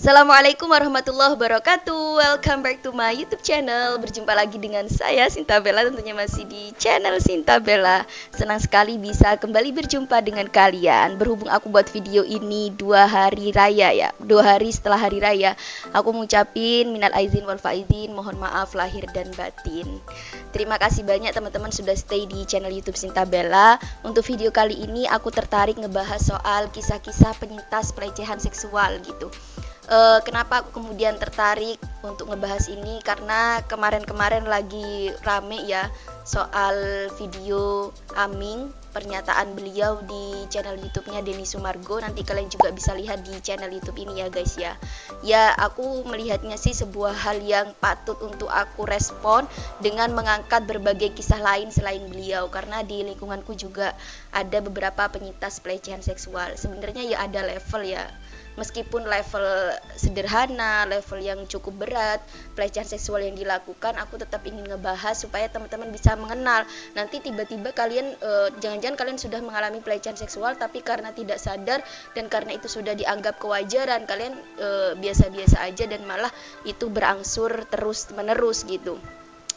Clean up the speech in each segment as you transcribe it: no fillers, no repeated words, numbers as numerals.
Assalamualaikum warahmatullahi wabarakatuh. Welcome back to my YouTube channel. Berjumpa lagi dengan saya Sinta Bella, tentunya masih di channel Sinta Bella. Senang sekali bisa kembali berjumpa dengan kalian. Berhubung aku buat video ini 2 hari raya ya, 2 hari setelah hari raya, aku mengucapin minal aizin wal faizin, mohon maaf lahir dan batin. Terima kasih banyak teman-teman sudah stay di channel YouTube Sinta Bella. Untuk video kali ini aku tertarik ngebahas soal kisah-kisah penyintas pelecehan seksual gitu. Kenapa aku kemudian tertarik untuk ngebahas ini? Karena kemarin-kemarin lagi rame ya soal video Aming, pernyataan beliau di channel YouTube-nya Denny Sumargo. Nanti kalian juga bisa lihat di channel YouTube ini ya guys ya. Ya, aku melihatnya sih sebuah hal yang patut untuk aku respon dengan mengangkat berbagai kisah lain selain beliau, karena di lingkunganku juga ada beberapa penyintas pelecehan seksual. Sebenarnya ya ada level ya. Meskipun level sederhana, level yang cukup berat, pelecehan seksual yang dilakukan, aku tetap ingin ngebahas supaya teman-teman bisa mengenal. Nanti tiba-tiba kalian, jangan-jangan kalian sudah mengalami pelecehan seksual, tapi karena tidak sadar dan karena itu sudah dianggap kewajaran, kalian biasa-biasa aja dan malah itu berangsur terus-menerus gitu.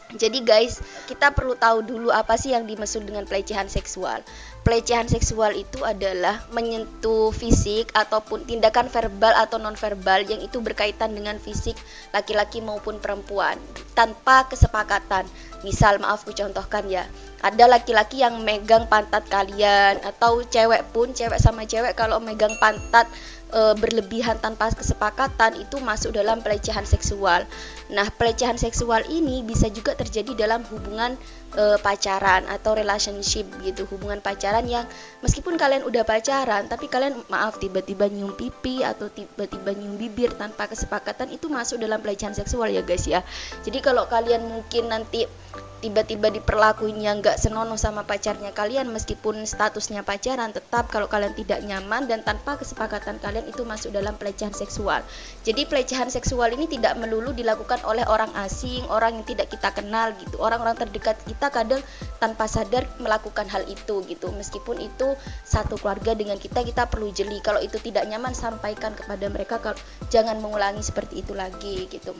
Jadi guys, kita perlu tahu dulu apa sih yang dimaksud dengan pelecehan seksual. Pelecehan seksual itu adalah menyentuh fisik ataupun tindakan verbal atau non-verbal yang itu berkaitan dengan fisik laki-laki maupun perempuan tanpa kesepakatan. Misal, maaf ku contohkan ya, ada laki-laki yang megang pantat kalian, atau cewek pun, cewek sama cewek kalau megang pantat berlebihan tanpa kesepakatan, itu masuk dalam pelecehan seksual. Nah, pelecehan seksual ini bisa juga terjadi dalam hubungan pacaran atau relationship gitu, hubungan pacaran yang meskipun kalian udah pacaran tapi kalian maaf tiba-tiba nyium pipi atau tiba-tiba nyium bibir tanpa kesepakatan, itu masuk dalam pelecehan seksual ya guys ya. Jadi kalau kalian mungkin nanti tiba-tiba diperlakuinnya nggak senonoh sama pacarnya kalian, meskipun statusnya pacaran, tetap kalau kalian tidak nyaman dan tanpa kesepakatan kalian, itu masuk dalam pelecehan seksual. Jadi pelecehan seksual ini tidak melulu dilakukan oleh orang asing, orang yang tidak kita kenal gitu. Orang-orang terdekat kita kadang tanpa sadar melakukan hal itu gitu. Meskipun itu satu keluarga dengan kita, kita perlu jeli. Kalau itu tidak nyaman, sampaikan kepada mereka kalau jangan mengulangi seperti itu lagi gitu.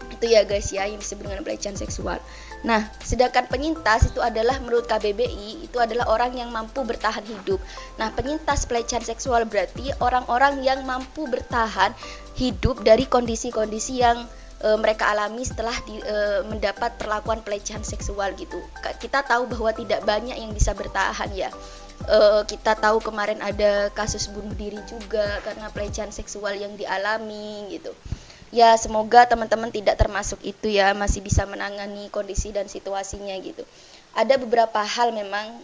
Itu ya guys ya yang disebut dengan pelecehan seksual. Nah, sedangkan penyintas itu adalah menurut KBBI itu adalah orang yang mampu bertahan hidup. Nah, penyintas pelecehan seksual berarti orang-orang yang mampu bertahan hidup dari kondisi-kondisi yang mereka alami setelah mendapat perlakuan pelecehan seksual gitu. Kita tahu bahwa tidak banyak yang bisa bertahan ya. Kita tahu kemarin ada kasus bunuh diri juga karena pelecehan seksual yang dialami gitu. Ya, semoga teman-teman tidak termasuk itu ya, masih bisa menangani kondisi dan situasinya gitu. Ada beberapa hal memang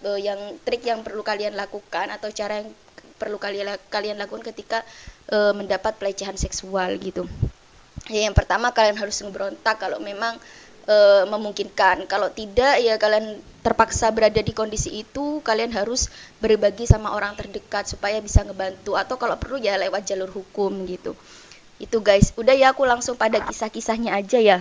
yang trik yang perlu kalian lakukan atau cara yang perlu kalian lakukan ketika mendapat pelecehan seksual gitu. Ya, yang pertama kalian harus ngeberontak kalau memang memungkinkan. Kalau tidak ya kalian terpaksa berada di kondisi itu, kalian harus berbagi sama orang terdekat supaya bisa ngebantu, atau kalau perlu ya lewat jalur hukum gitu. Itu guys, udah ya aku langsung pada kisah-kisahnya aja ya.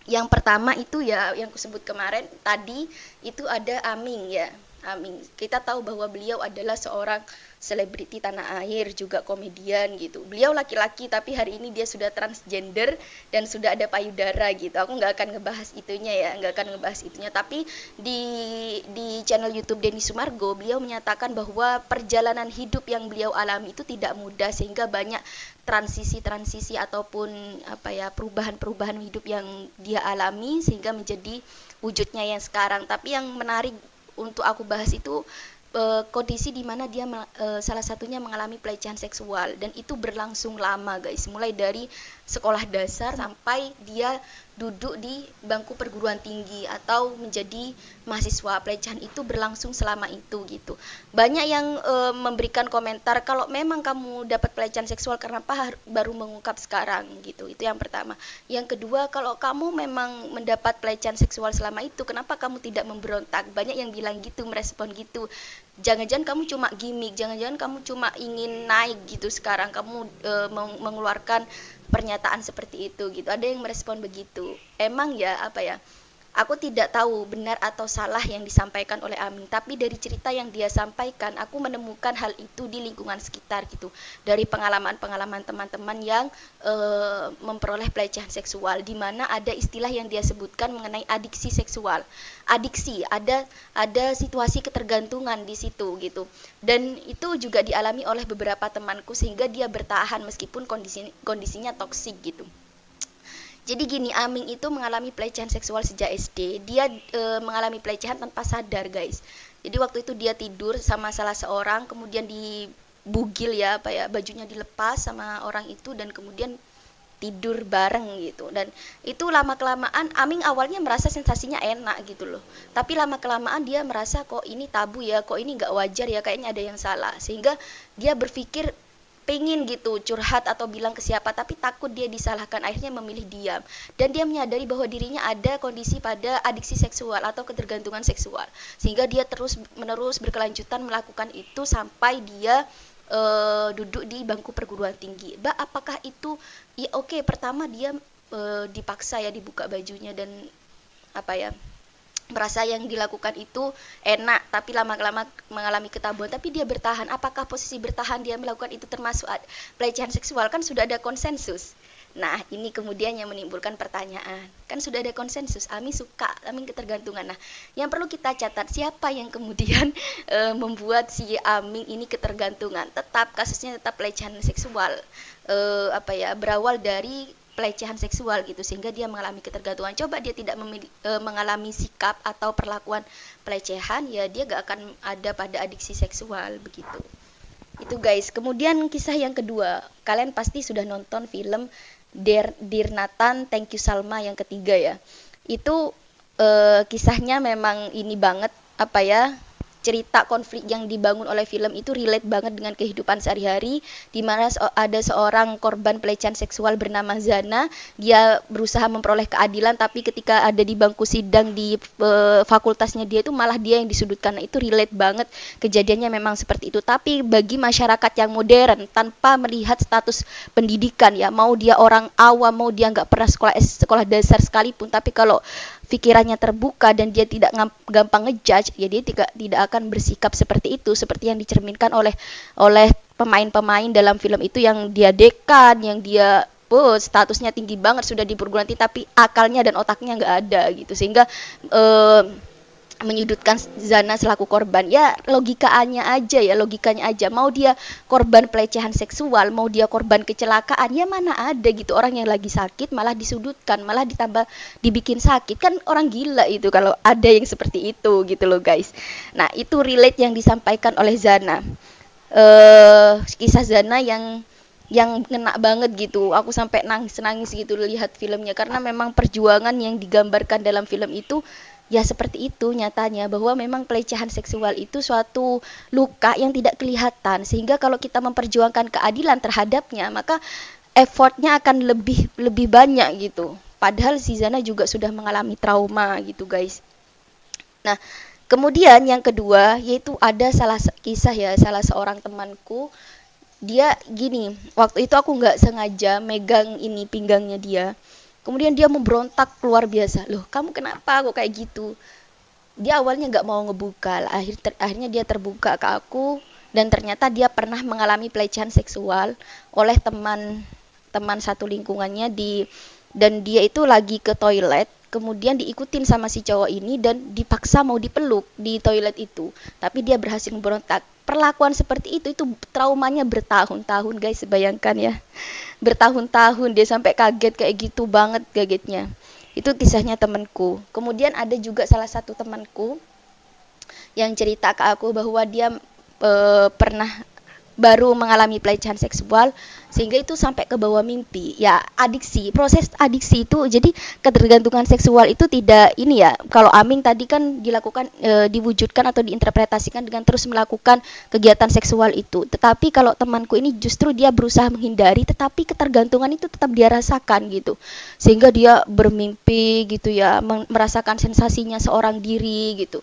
Yang pertama itu ya yang aku sebut kemarin tadi, itu ada Aming ya. Aming, kita tahu bahwa beliau adalah seorang selebriti tanah air, juga komedian gitu. Beliau laki-laki tapi hari ini dia sudah transgender dan sudah ada payudara gitu. Aku nggak akan ngebahas itunya ya, Tapi di channel YouTube Denny Sumargo, beliau menyatakan bahwa perjalanan hidup yang beliau alami itu tidak mudah, sehingga banyak transisi ataupun perubahan-perubahan hidup yang dia alami sehingga menjadi wujudnya yang sekarang. Tapi yang menarik untuk aku bahas itu kondisi di mana dia salah satunya mengalami pelecehan seksual, dan itu berlangsung lama guys, mulai dari sekolah dasar sampai dia duduk di bangku perguruan tinggi atau menjadi mahasiswa. Pelecehan itu berlangsung selama itu gitu. Banyak yang memberikan komentar kalau memang kamu dapat pelecehan seksual kenapa baru mengungkap sekarang gitu. Itu yang pertama. Yang kedua, kalau kamu memang mendapat pelecehan seksual selama itu kenapa kamu tidak memberontak? Banyak yang bilang gitu, merespon gitu. Jangan-jangan kamu cuma gimmick, jangan-jangan kamu cuma ingin naik gitu sekarang kamu mengeluarkan pernyataan seperti itu gitu. Ada yang merespon begitu. Emang ya apa ya? Aku tidak tahu benar atau salah yang disampaikan oleh Aming, tapi dari cerita yang dia sampaikan, aku menemukan hal itu di lingkungan sekitar gitu. Dari pengalaman-pengalaman teman-teman yang memperoleh pelecehan seksual, di mana ada istilah yang dia sebutkan mengenai adiksi seksual. Adiksi, ada situasi ketergantungan di situ gitu. Dan itu juga dialami oleh beberapa temanku sehingga dia bertahan meskipun kondisinya toksik gitu. Jadi gini, Aming itu mengalami pelecehan seksual sejak SD. Dia mengalami pelecehan tanpa sadar, guys. Jadi waktu itu dia tidur sama salah seorang, kemudian dibugil ya, bajunya dilepas sama orang itu dan kemudian tidur bareng gitu. Dan itu lama-kelamaan Aming awalnya merasa sensasinya enak gitu loh. Tapi lama-kelamaan dia merasa kok ini tabu ya, kok ini nggak wajar ya, kayaknya ada yang salah. Sehingga dia berpikir pengen gitu curhat atau bilang ke siapa, tapi takut dia disalahkan, akhirnya memilih diam. Dan dia menyadari bahwa dirinya ada kondisi pada adiksi seksual atau ketergantungan seksual, sehingga dia terus menerus berkelanjutan melakukan itu sampai dia duduk di bangku perguruan tinggi. Apakah itu ya oke, pertama dia dipaksa ya dibuka bajunya dan apa ya, merasa yang dilakukan itu enak, tapi lama-lama mengalami ketabuhan, tapi dia bertahan. Apakah posisi bertahan dia melakukan itu termasuk pelecehan seksual? Kan sudah ada konsensus. Nah, ini kemudian yang menimbulkan pertanyaan. Kan sudah ada konsensus, Ami suka, Ami ketergantungan. Nah, yang perlu kita catat, siapa yang kemudian membuat si Aming ini ketergantungan? Tetap kasusnya tetap pelecehan seksual. Berawal dari pelecehan seksual gitu, sehingga dia mengalami ketergantungan. Coba dia tidak mengalami sikap atau perlakuan pelecehan, ya dia gak akan ada pada adiksi seksual begitu. Itu guys. Kemudian kisah yang kedua, kalian pasti sudah nonton film Dear Nathan, Thank You Salma yang ketiga ya. Itu kisahnya memang ini banget cerita konflik yang dibangun oleh film itu relate banget dengan kehidupan sehari-hari, di mana ada seorang korban pelecehan seksual bernama Zana. Dia berusaha memperoleh keadilan, tapi ketika ada di bangku sidang di fakultasnya dia itu malah dia yang disudutkan. Nah, itu relate banget, kejadiannya memang seperti itu. Tapi bagi masyarakat yang modern tanpa melihat status pendidikan ya, mau dia orang awam, mau dia nggak pernah sekolah dasar sekalipun, tapi kalau pikirannya terbuka dan dia tidak gampang ngejudge, ya dia tidak akan bersikap seperti itu, seperti yang dicerminkan oleh pemain-pemain dalam film itu, yang dia dekan, yang dia statusnya tinggi banget sudah di perguruan tinggi, tapi akalnya dan otaknya nggak ada gitu, sehingga menyudutkan Zana selaku korban. Ya logikanya aja, mau dia korban pelecehan seksual, mau dia korban kecelakaan, ya mana ada gitu orang yang lagi sakit malah disudutkan, malah ditambah dibikin sakit. Kan orang gila itu kalau ada yang seperti itu gitu loh guys. Nah, itu relate yang disampaikan oleh Zana. Kisah Zana yang ngena banget gitu. Aku sampai nangis gitu lihat filmnya, karena memang perjuangan yang digambarkan dalam film itu ya seperti itu nyatanya, bahwa memang pelecehan seksual itu suatu luka yang tidak kelihatan, sehingga kalau kita memperjuangkan keadilan terhadapnya, maka effortnya akan lebih banyak gitu. Padahal si Zana juga sudah mengalami trauma gitu guys. Nah, kemudian yang kedua, yaitu ada salah seorang temanku. Dia gini, waktu itu aku nggak sengaja megang ini pinggangnya dia. Kemudian dia memberontak luar biasa. Loh, kamu kenapa kok kayak gitu? Dia awalnya nggak mau ngebuka. Akhirnya dia terbuka ke aku. Dan ternyata dia pernah mengalami pelecehan seksual oleh teman satu lingkungannya. Dan dia itu lagi ke toilet. Kemudian diikutin sama si cowok ini dan dipaksa mau dipeluk di toilet itu. Tapi dia berhasil memberontak. Perlakuan seperti itu traumanya bertahun-tahun guys, bayangkan ya. Bertahun-tahun dia sampai kaget, kayak gitu banget kagetnya. Itu kisahnya temanku. Kemudian ada juga salah satu temanku yang cerita ke aku bahwa dia pernah baru mengalami pelecehan seksual sehingga itu sampai ke bawah mimpi. Ya, proses adiksi itu, jadi ketergantungan seksual itu tidak ini ya. Kalau Aming tadi kan dilakukan diwujudkan atau diinterpretasikan dengan terus melakukan kegiatan seksual itu. Tetapi kalau temanku ini justru dia berusaha menghindari, tetapi ketergantungan itu tetap dia rasakan gitu. Sehingga dia bermimpi gitu ya, merasakan sensasinya seorang diri gitu.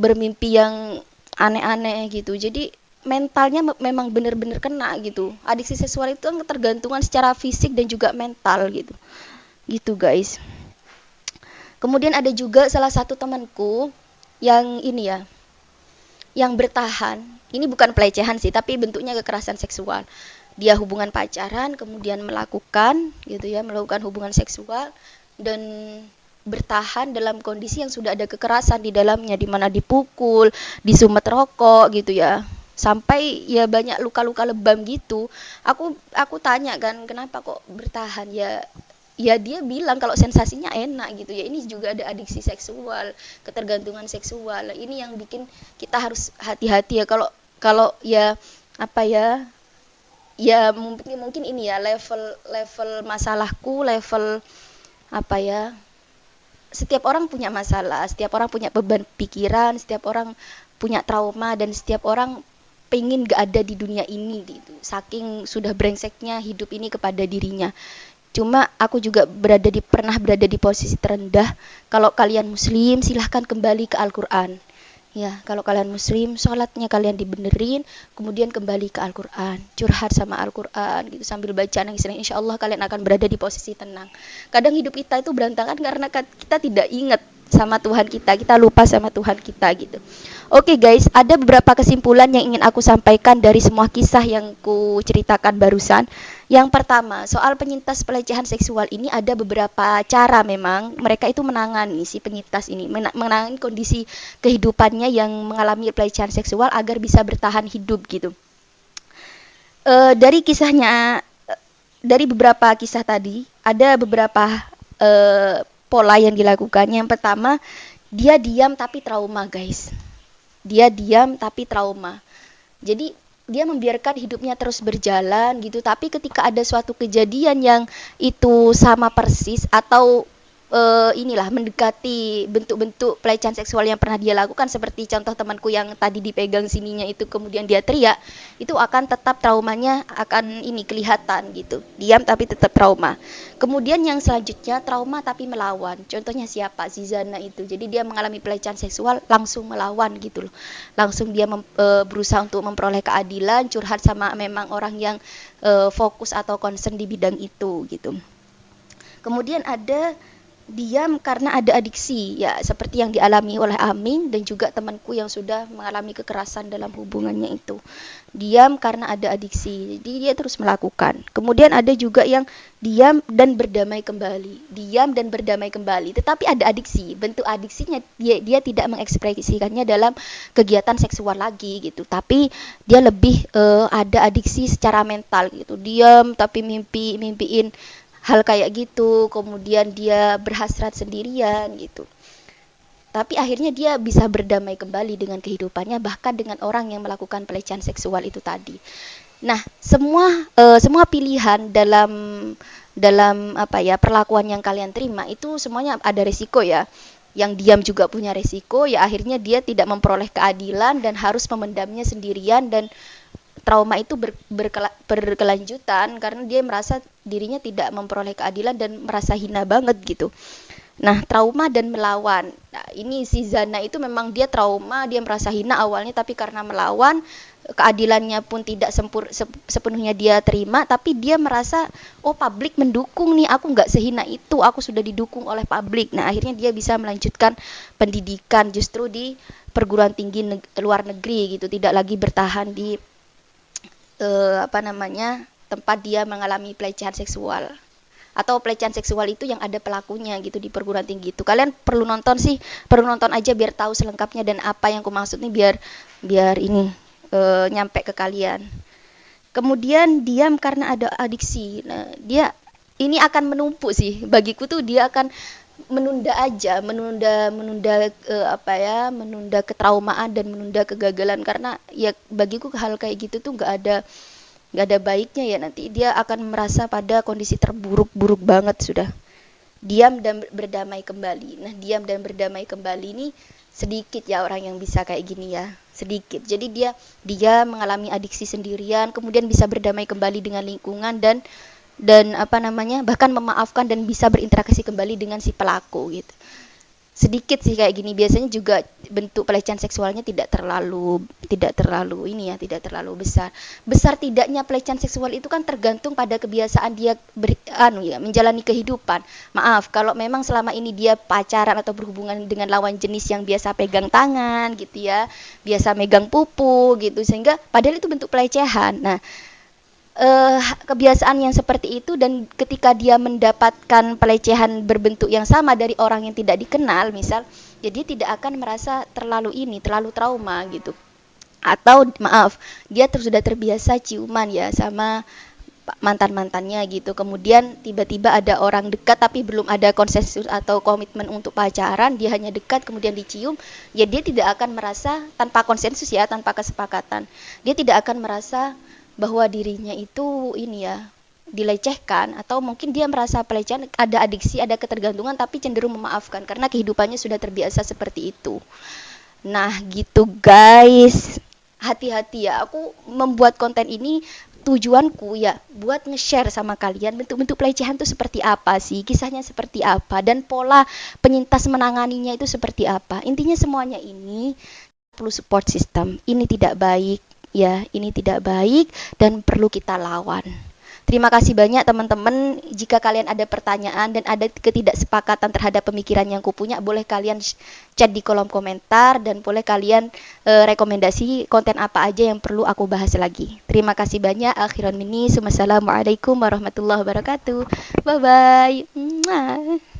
Bermimpi yang aneh-aneh gitu. Jadi mentalnya memang benar-benar kena gitu. Adiksi seksual itu kan ketergantungan secara fisik dan juga mental gitu. Gitu guys. Kemudian ada juga salah satu temanku yang ini ya, yang bertahan. Ini bukan pelecehan sih, tapi bentuknya kekerasan seksual. Dia hubungan pacaran, kemudian melakukan hubungan seksual dan bertahan dalam kondisi yang sudah ada kekerasan di dalamnya, di mana dipukul, disumet rokok gitu ya. Sampai ya banyak luka-luka lebam gitu. Aku tanya kan, kenapa kok bertahan? Ya dia bilang kalau sensasinya enak gitu ya. Ini juga ada adiksi seksual, ketergantungan seksual. Ini yang bikin kita harus hati-hati ya, kalau ya apa ya? Ya mungkin ini ya level masalahku, level apa ya? Setiap orang punya masalah, setiap orang punya beban pikiran, setiap orang punya trauma, dan setiap orang pengen gak ada di dunia ini gitu. Saking sudah brengseknya hidup ini kepada dirinya. Cuma aku juga pernah berada di posisi terendah. Kalau kalian muslim, silahkan kembali ke Al-Quran. Ya, kalau kalian muslim, sholatnya kalian dibenerin, kemudian kembali ke Al-Quran, curhat sama Al-Quran gitu, sambil baca nangis-nangis, insya Allah kalian akan berada di posisi tenang. Kadang hidup kita itu berantakan karena kita tidak ingat sama Tuhan kita lupa sama Tuhan kita gitu. Oke guys, ada beberapa kesimpulan yang ingin aku sampaikan dari semua kisah yang ku ceritakan barusan. Yang pertama, soal penyintas pelecehan seksual ini ada beberapa cara memang mereka itu menangani si penyintas ini, menangani kondisi kehidupannya yang mengalami pelecehan seksual agar bisa bertahan hidup gitu. Dari beberapa kisah tadi, ada beberapa pola yang dilakukan. Yang pertama, dia diam tapi trauma guys. Dia diam tapi trauma. Jadi dia membiarkan hidupnya terus berjalan gitu, tapi ketika ada suatu kejadian yang itu sama persis atau mendekati bentuk-bentuk pelecehan seksual yang pernah dia lakukan, seperti contoh temanku yang tadi dipegang sininya itu kemudian dia teriak, itu akan tetap traumanya akan kelihatan gitu. Diam tapi tetap trauma. Kemudian yang selanjutnya trauma tapi melawan. Contohnya siapa? Zizana itu. Jadi dia mengalami pelecehan seksual langsung melawan gitu loh. Langsung dia berusaha untuk memperoleh keadilan, curhat sama memang orang yang fokus atau concern di bidang itu gitu. Kemudian ada diam karena ada adiksi, ya seperti yang dialami oleh Aming dan juga temanku yang sudah mengalami kekerasan dalam hubungannya itu. Diam karena ada adiksi, jadi dia terus melakukan. Kemudian ada juga yang diam dan berdamai kembali, diam dan berdamai kembali, tetapi ada adiksi. Bentuk adiksinya dia tidak mengekspresikannya dalam kegiatan seksual lagi gitu, tapi dia lebih ada adiksi secara mental gitu. Diam tapi mimpiin hal kayak gitu, kemudian dia berhasrat sendirian gitu. Tapi akhirnya dia bisa berdamai kembali dengan kehidupannya, bahkan dengan orang yang melakukan pelecehan seksual itu tadi. Nah, semua pilihan dalam perlakuan yang kalian terima itu semuanya ada resiko ya. Yang diam juga punya resiko, ya akhirnya dia tidak memperoleh keadilan dan harus memendamnya sendirian, dan trauma itu berkelanjutan karena dia merasa dirinya tidak memperoleh keadilan dan merasa hina banget gitu. Nah, trauma dan melawan. Nah, ini si Zana itu memang dia trauma, dia merasa hina awalnya, tapi karena melawan, keadilannya pun tidak sepenuhnya dia terima, tapi dia merasa, oh publik mendukung nih, aku nggak sehina itu, aku sudah didukung oleh publik. Nah, akhirnya dia bisa melanjutkan pendidikan justru di perguruan tinggi luar negeri gitu, tidak lagi bertahan di tempat dia mengalami pelecehan seksual, atau pelecehan seksual itu yang ada pelakunya gitu di perguruan tinggi itu. Kalian perlu nonton aja biar tahu selengkapnya, dan apa yang aku maksud nih biar ini nyampe ke kalian. Kemudian diam karena ada adiksi. Nah, dia ini akan menumpuk sih bagiku tuh, dia akan menunda aja, menunda ketraumaan dan menunda kegagalan, karena ya bagiku hal kayak gitu tuh nggak ada baiknya ya, nanti dia akan merasa pada kondisi terburuk-buruk banget sudah. Diam dan berdamai kembali. Nah, diam dan berdamai kembali ini sedikit ya orang yang bisa kayak gini ya, sedikit. Jadi dia mengalami adiksi sendirian, kemudian bisa berdamai kembali dengan lingkungan dan bahkan memaafkan dan bisa berinteraksi kembali dengan si pelaku gitu. Sedikit sih kayak gini. Biasanya juga bentuk pelecehan seksualnya tidak terlalu tidak terlalu besar. Besar tidaknya pelecehan seksual itu kan tergantung pada kebiasaan dia menjalani kehidupan. Maaf, kalau memang selama ini dia pacaran atau berhubungan dengan lawan jenis yang biasa pegang tangan gitu ya, biasa megang pupu gitu, sehingga padahal itu bentuk pelecehan. Nah, kebiasaan yang seperti itu, dan ketika dia mendapatkan pelecehan berbentuk yang sama dari orang yang tidak dikenal misal, jadi tidak akan merasa terlalu trauma gitu. Atau maaf, dia sudah terbiasa ciuman ya sama mantan-mantannya gitu, kemudian tiba-tiba ada orang dekat tapi belum ada konsensus atau komitmen untuk pacaran, dia hanya dekat kemudian dicium, ya dia tidak akan merasa, tanpa konsensus ya, tanpa kesepakatan, dia tidak akan merasa bahwa dirinya itu dilecehkan, atau mungkin dia merasa pelecehan, ada adiksi, ada ketergantungan, tapi cenderung memaafkan karena kehidupannya sudah terbiasa seperti itu. Nah gitu guys, hati-hati ya, aku membuat konten ini tujuanku ya buat nge-share sama kalian bentuk-bentuk pelecehan itu seperti apa sih, kisahnya seperti apa, dan pola penyintas menanganinya itu seperti apa. Intinya semuanya ini perlu support system, ini tidak baik ya, ini tidak baik dan perlu kita lawan. Terima kasih banyak teman-teman. Jika kalian ada pertanyaan dan ada ketidaksepakatan terhadap pemikiran yang kupunya, boleh kalian chat di kolom komentar, dan boleh kalian rekomendasi konten apa aja yang perlu aku bahas lagi. Terima kasih banyak. Akhiran mini, wassalamualaikum warahmatullahi wabarakatuh. Bye bye.